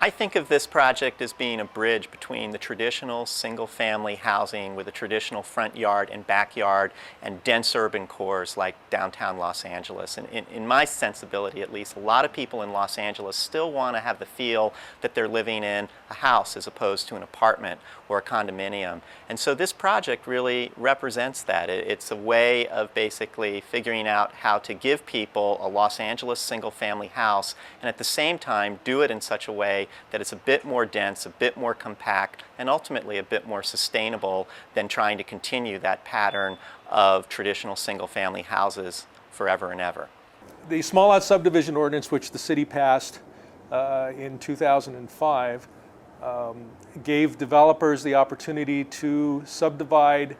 I think of this project as being a bridge between the traditional single-family housing with a traditional front yard and backyard and dense urban cores like downtown Los Angeles. And in my sensibility, at least, a lot of people in Los Angeles still want to have the feel that they're living in a house as opposed to an apartment or a condominium. And so this project really represents that. It's a way of basically figuring out how to give people a Los Angeles single-family house and at the same time do it in such a way that it's a bit more dense, a bit more compact, and ultimately a bit more sustainable than trying to continue that pattern of traditional single-family houses forever and ever. The small lot subdivision ordinance, which the city passed in 2005, gave developers the opportunity to subdivide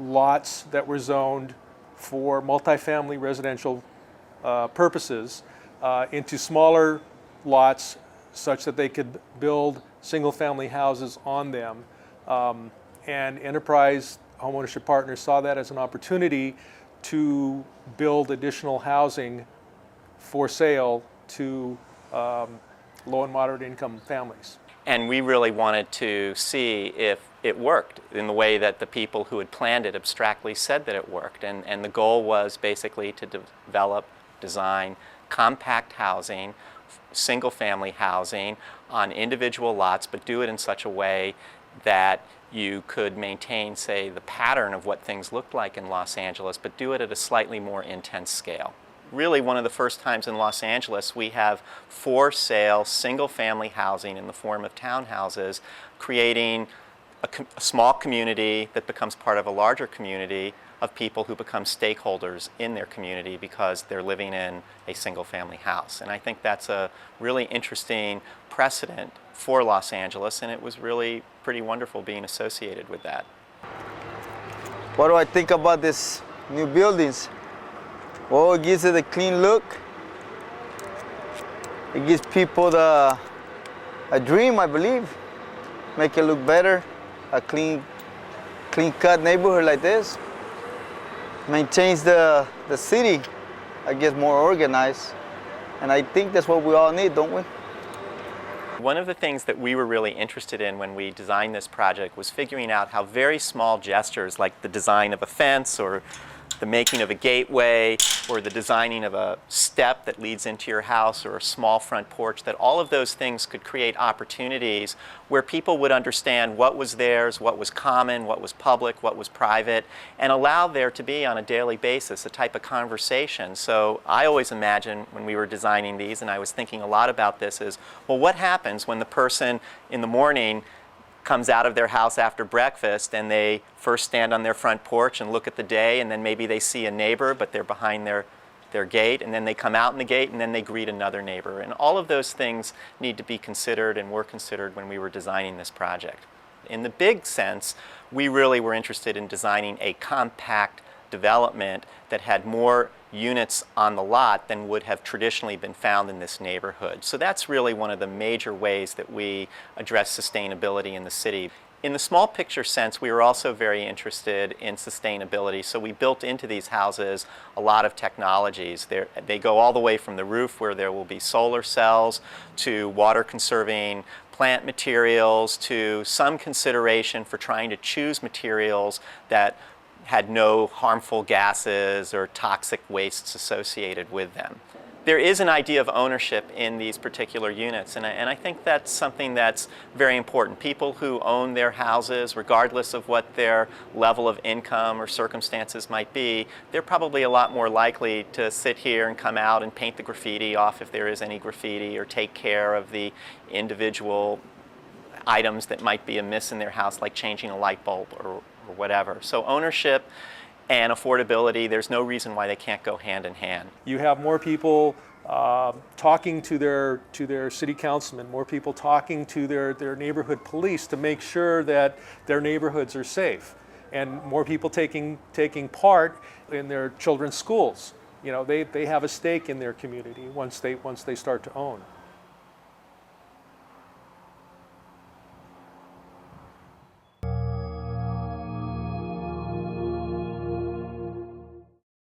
lots that were zoned for multifamily residential purposes into smaller lots such that they could build single-family houses on them. And Enterprise Homeownership Partners saw that as an opportunity to build additional housing for sale to low and moderate income families. And we really wanted to see if it worked in the way that the people who had planned it abstractly said that it worked. And the goal was basically to develop, design compact housing, single-family housing on individual lots, but do it in such a way that you could maintain, say, the pattern of what things looked like in Los Angeles, but do it at a slightly more intense scale. Really, one of the first times in Los Angeles we have for sale single-family housing in the form of townhouses, creating a small community that becomes part of a larger community of people who become stakeholders in their community because they're living in a single-family house. And I think that's a really interesting precedent for Los Angeles, and it was really pretty wonderful being associated with that. What do I think about these new buildings? Well, it gives it a clean look. It gives people a dream, I believe. Make it look better. A clean-cut neighborhood like this maintains the city, I guess, more organized. And I think that's what we all need, don't we? One of the things that we were really interested in when we designed this project was figuring out how very small gestures like the design of a fence or the making of a gateway or the designing of a step that leads into your house or a small front porch, that all of those things could create opportunities where people would understand what was theirs, what was common, what was public, what was private, and allow there to be on a daily basis a type of conversation. So I always imagine when we were designing these, and I was thinking a lot about this, is, well, what happens when the person in the morning comes out of their house after breakfast and they first stand on their front porch and look at the day, and then maybe they see a neighbor but they're behind their gate, and then they come out in the gate and then they greet another neighbor. And all of those things need to be considered and were considered when we were designing this project. In the big sense, we really were interested in designing a compact development that had more units on the lot than would have traditionally been found in this neighborhood. So that's really one of the major ways that we address sustainability in the city. In the small picture sense, we were also very interested in sustainability, so we built into these houses a lot of technologies. They go all the way from the roof, where there will be solar cells, to water conserving plant materials, to some consideration for trying to choose materials that had no harmful gases or toxic wastes associated with them. There is an idea of ownership in these particular units, and I think that's something that's very important. People who own their houses, regardless of what their level of income or circumstances might be, they're probably a lot more likely to sit here and come out and paint the graffiti off if there is any graffiti, or take care of the individual items that might be amiss in their house, like changing a light bulb or whatever. So ownership and affordability, there's no reason why they can't go hand in hand. You have more people talking to their city councilmen, more people talking to their neighborhood police to make sure that their neighborhoods are safe, and more people taking part in their children's schools. You know, they have a stake in their community once they start to own.